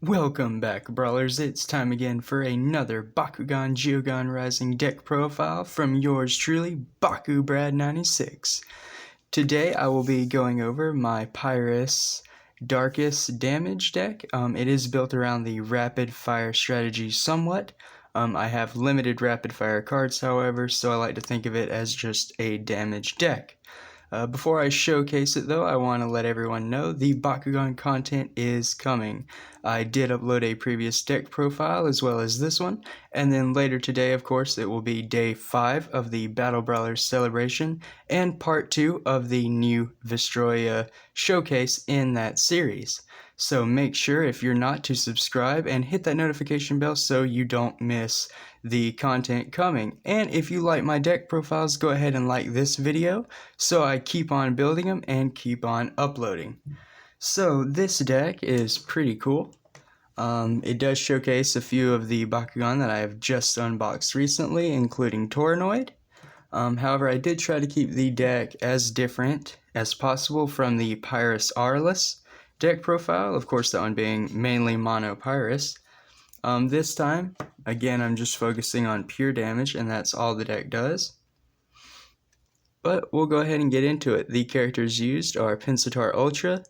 Welcome back, Brawlers. It's time again for another Bakugan Geogan Rising deck profile from yours truly, BakuBrad96. Today I will be going over my Pyrus Darkus damage deck. It is built around the rapid fire strategy somewhat. I have limited rapid fire cards, however, so I like to think of it as just a damage deck. Before I showcase it though, I want to let everyone know the Bakugan content is coming. I did upload a previous deck profile as well as this one, and then later today, of course, it will be day 5 of the Battle Brawlers celebration and part 2 of the new Vestroya showcase in that series. So make sure, if you're not, to subscribe and hit that notification bell so you don't miss the content coming. And if you like my deck profiles, go ahead and like this video so I keep on building them and keep on uploading. So this deck is pretty cool. It does showcase a few of the Bakugan that I have just unboxed recently, including Toranoid. However, I did try to keep the deck as different as possible from the Pyrus R-less deck profile, of course that one being mainly mono Pyrus. This time, again, I'm just focusing on pure damage, and that's all the deck does. But we'll go ahead and get into it. The characters used are Pensatar Ultra,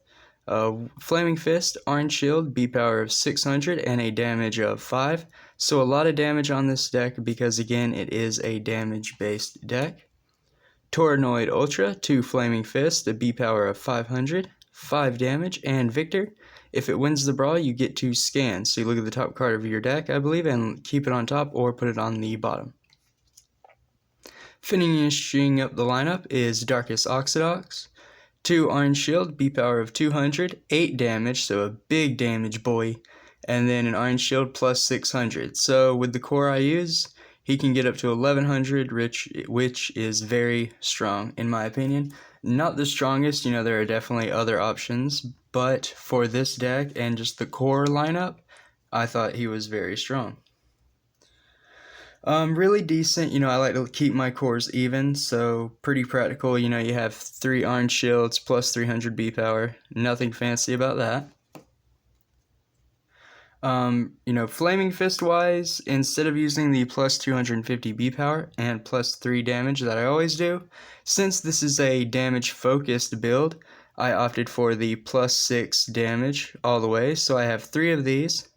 Flaming Fist, Orange Shield, B power of 600, and a damage of 5. So a lot of damage on this deck because, again, it is a damage-based deck. Toranoid Ultra, 2 Flaming Fist, a B power of 500, 5 damage, and Victor. If it wins the brawl, you get to scan. So you look at the top card of your deck, I believe, and keep it on top or put it on the bottom. Finishing up the lineup is Darkus Oxidox, 2 Orange Shield, B power of 200, 8 damage, so a big damage boy, and then an Orange Shield plus 600. So with the core I use, he can get up to 1100, which is very strong in my opinion. Not the strongest, there are definitely other options, but for this deck and just the core lineup, I thought he was very strong. Really decent, I like to keep my cores even, so pretty practical. You have 3 Orange Shields plus 300 B power, nothing fancy about that. Flaming Fist wise, instead of using the plus 250 B power and plus 3 damage that I always do, since this is a damage focused build, I opted for the plus 6 damage all the way, so I have 3 of these.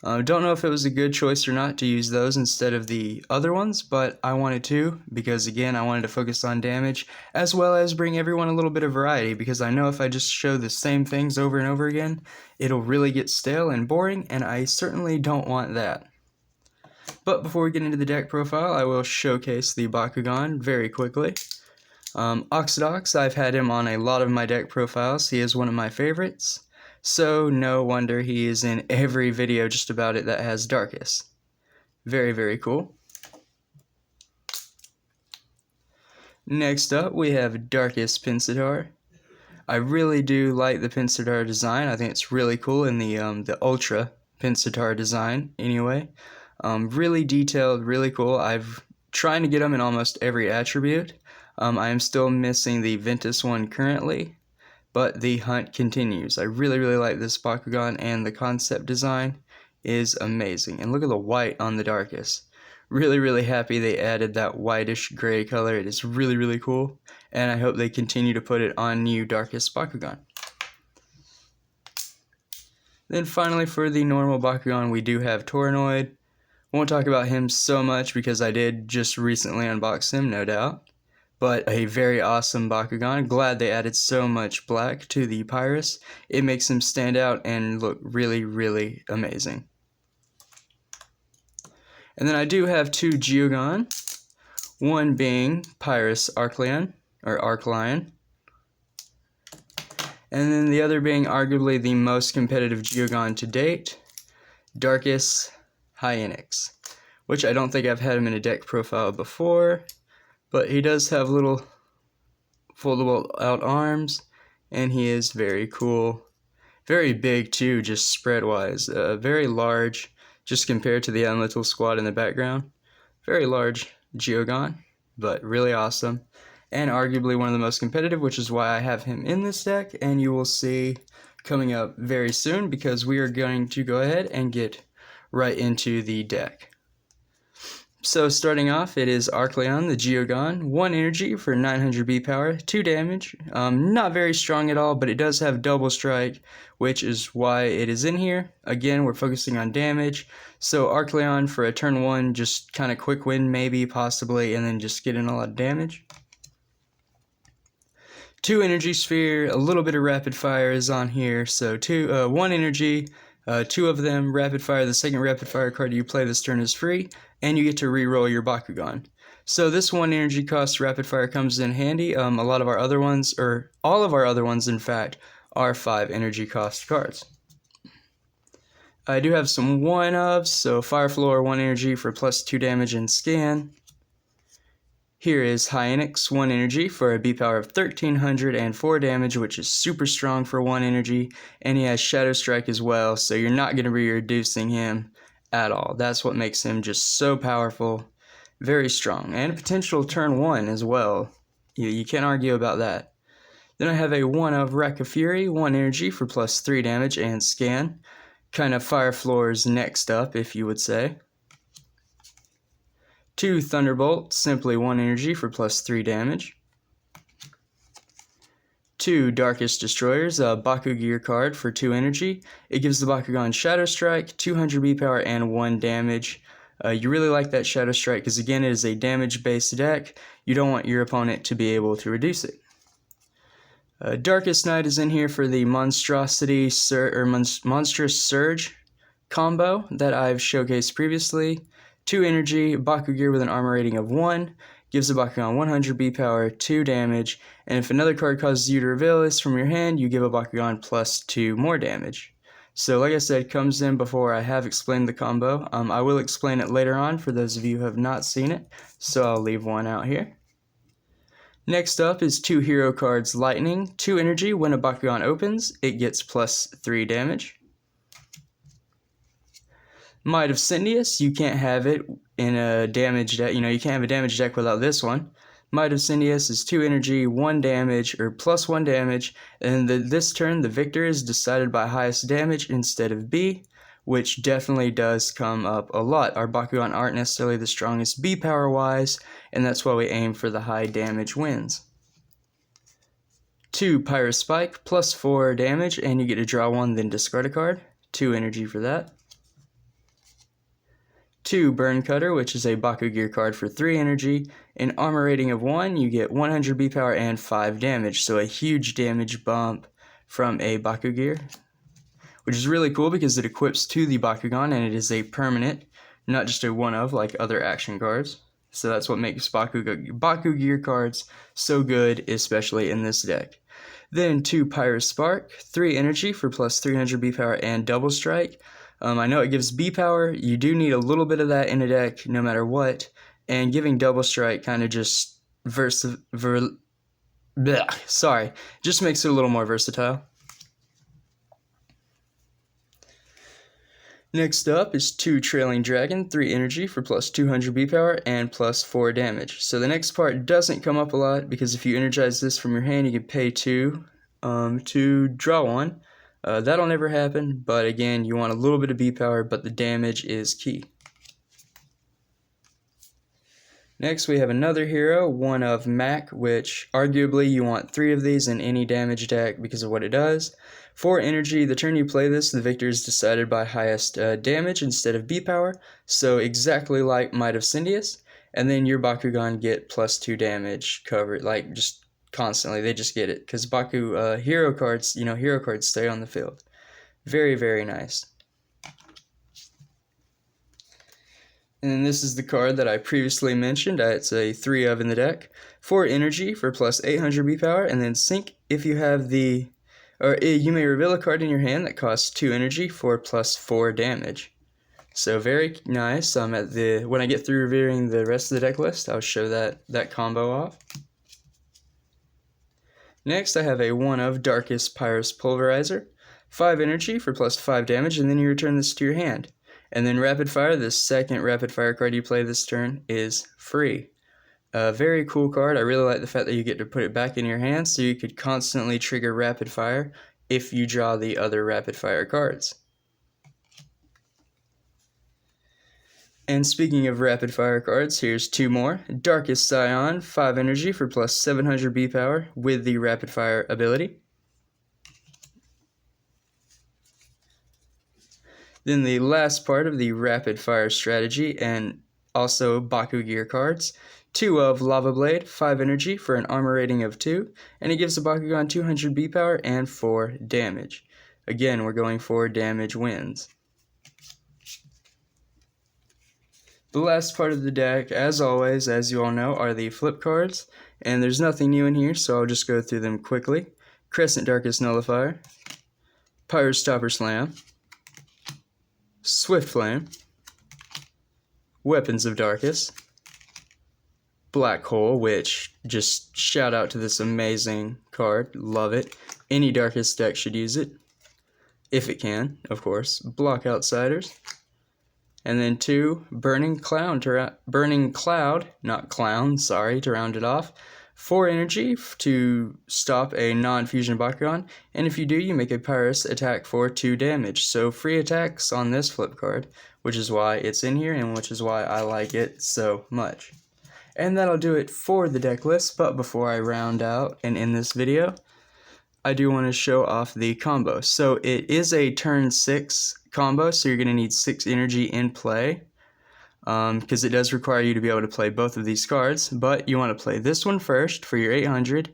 Don't know if it was a good choice or not to use those instead of the other ones, but I wanted to because, again, I wanted to focus on damage as well as bring everyone a little bit of variety, because I know if I just show the same things over and over again, it'll really get stale and boring, and I certainly don't want that. But before we get into the deck profile, I will showcase the Bakugan very quickly. Oxidox, I've had him on a lot of my deck profiles. He is one of my favorites. So no wonder he is in every video just about it that has Darkus. Very, very cool. Next up, we have Darkus Pensatar. I really do like the Pensatar design. I think it's really cool in the Ultra Pensatar design anyway. Really detailed, really cool. I've trying to get them in almost every attribute. I am still missing the Ventus one currently, but the hunt continues. I really, really like this Bakugan, and the concept design is amazing. And look at the white on the Darkus. Really, really happy they added that whitish gray color. It is really, really cool, and I hope they continue to put it on new Darkus Bakugan. Then finally, for the normal Bakugan, we do have Toranoid. Won't talk about him so much because I did just recently unbox him, no doubt. But a very awesome Bakugan. Glad they added so much black to the Pyrus. It makes him stand out and look really, really amazing. And then I do have 2 Geogan. One being Pyrus Arclion, or Arclion. And then the other being arguably the most competitive Geogan to date, Darkus Hyenix, which I don't think I've had him in a deck profile before. But he does have little foldable out arms, and he is very cool. Very big too, just spread-wise. Very large, just compared to the Elemental Squad in the background. Very large Geogan, but really awesome. And arguably one of the most competitive, which is why I have him in this deck, and you will see coming up very soon because we are going to go ahead and get right into the deck. So starting off, it is Arcleon the Geogan, 1 energy for 900 B power, 2 damage. Not very strong at all, but it does have double strike, which is why it is in here. Again, we're focusing on damage. So Arcleon for a turn 1, just kind of quick win maybe, possibly, and then just get in a lot of damage. 2 energy sphere, a little bit of rapid fire is on here. So 1 energy, 2 of them rapid fire. The second rapid fire card you play this turn is free, and you get to re-roll your Bakugan. So this 1 energy cost rapid fire comes in handy. A lot of our other ones, or all of our other ones in fact, are 5 energy cost cards. I do have some 1-ofs, so Fire Floor 1 energy for plus 2 damage and scan. Here is Hyenix, 1 energy for a B power of 1300 and 4 damage, which is super strong for 1 energy, and he has Shadow Strike as well, so you're not going to be reducing him at all. That's what makes him just so powerful, very strong, and potential turn 1 as well. You can't argue about that. Then I have a 1 of Rack of Fury, 1 energy for plus 3 damage and scan. Kind of Fire Floors next up, if you would say. 2 Thunderbolt, simply 1 energy for plus 3 damage. 2 Darkus Destroyers, a Bakucrew card for 2 energy. It gives the Bakugan Shadow Strike, 200 B power, and 1 damage. You really like that Shadow Strike because, again, it is a damage-based deck. You don't want your opponent to be able to reduce it. Darkest Night is in here for the Monstrous Surge combo that I've showcased previously. 2 energy, Bakucrew with an armor rating of 1. Gives the Bakugan 100 B power, 2 damage, and if another card causes you to reveal this from your hand, you give a Bakugan plus 2 more damage. So like I said, comes in before I have explained the combo. I will explain it later on for those of you who have not seen it, so I'll leave one out here. Next up is 2 hero cards Lightning, 2 energy. When a Bakugan opens, it gets plus 3 damage. Might of Cindius, you can't have it in a damage deck. You can't have a damage deck without this one. Might of Cindius is 2 energy, 1 damage, or plus 1 damage, and this turn the victor is decided by highest damage instead of B, which definitely does come up a lot. Our Bakugan aren't necessarily the strongest B power wise, and that's why we aim for the high damage wins. 2 Pyrus Spike, plus 4 damage, and you get to draw 1, then discard a card. 2 energy for that. 2 Burn Cutter, which is a Bakucrew card for 3 energy. An armor rating of 1, you get 100 B power and 5 damage, so a huge damage bump from a Bakucrew, which is really cool because it equips to the Bakugan and it is a permanent, not just a one-of like other action cards. So that's what makes Bakucrew cards so good, especially in this deck. Then 2 Pyrus Spark, 3 energy for plus 300 B power and double strike. I know it gives B power. You do need a little bit of that in a deck no matter what, and giving double strike kind of just just makes it a little more versatile. Next up is 2 Trailing Dragon, 3 energy for plus 200 B power and plus 4 damage. So the next part doesn't come up a lot because if you energize this from your hand, you can pay 2 to draw 1. That'll never happen, but again, you want a little bit of B power, but the damage is key. Next, we have another hero, 1 of Mac, which arguably you want 3 of these in any damage deck because of what it does. 4 energy, the turn you play this, the victor is decided by highest damage instead of B power, so exactly like Might of Cindius, and then your Bakugan get plus 2 damage covered, like just constantly. They just get it because hero cards stay on the field. Very, very nice. And then this is the card that I previously mentioned. It's a 3 of in the deck. 4 energy for plus 800 B power, and then sync if you have you may reveal a card in your hand that costs 2 energy for plus 4 damage. So very nice. When I get through reviewing the rest of the deck list, I'll show that combo off. Next, I have a 1 of Darkus Pyrus Pulverizer. 5 energy for plus 5 damage, and then you return this to your hand. And then Rapid Fire, the second Rapid Fire card you play this turn, is free. A very cool card. I really like the fact that you get to put it back in your hand so you could constantly trigger Rapid Fire if you draw the other rapid fire cards. And speaking of rapid fire cards, here's two more. Darkus Scion, 5 energy for plus 700 B power with the rapid fire ability. Then the last part of the rapid fire strategy, and also Baku gear cards. 2 of Lava Blade, 5 energy for an armor rating of 2, and it gives the Bakugan 200 B power and 4 damage. Again, we're going for damage wins. The last part of the deck, as always, as you all know, are the flip cards, and there's nothing new in here, so I'll just go through them quickly. Crescent Darkus Nullifier, Pyrus Stopper Slam, Swift Flame, Weapons of Darkus, Black Hole, which just shout out to this amazing card, love it. Any Darkus deck should use it, if it can, of course. Block Outsiders. And then 2, Burning Cloud, not Clown, sorry, to round it off. 4 energy to stop a non-fusion Bakugan, and if you do, you make a Pyrus attack for 2 damage. So free attacks on this flip card, which is why it's in here, and which is why I like it so much. And that'll do it for the deck list, but before I round out and end this video, I do want to show off the combo. So it is a turn 6 combo, so you're going to need 6 energy in play, because it does require you to be able to play both of these cards, but you want to play this one first for your 800,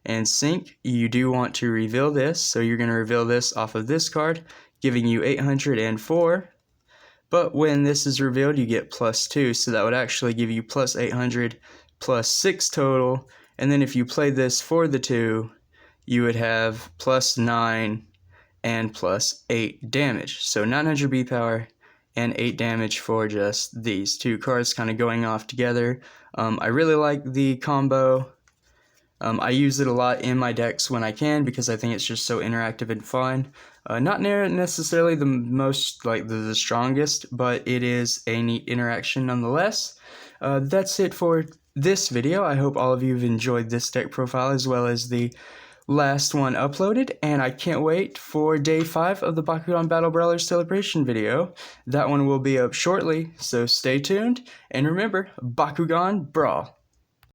and sync, you do want to reveal this, so you're going to reveal this off of this card, giving you 804, but when this is revealed you get +2, so that would actually give you +800, +6 total, and then if you play this for the 2, you would have +9 and +8 damage. So 900 B power and 8 damage for just these 2 cards kind of going off together. I really like the combo. I use it a lot in my decks when I can because I think it's just so interactive and fun. Not necessarily the most, like the strongest, but it is a neat interaction nonetheless. That's it for this video. I hope all of you have enjoyed this deck profile as well as the last one uploaded, and I can't wait for day 5 of the Bakugan Battle Brawlers celebration video. That one will be up shortly, so stay tuned, and remember, Bakugan Brawl.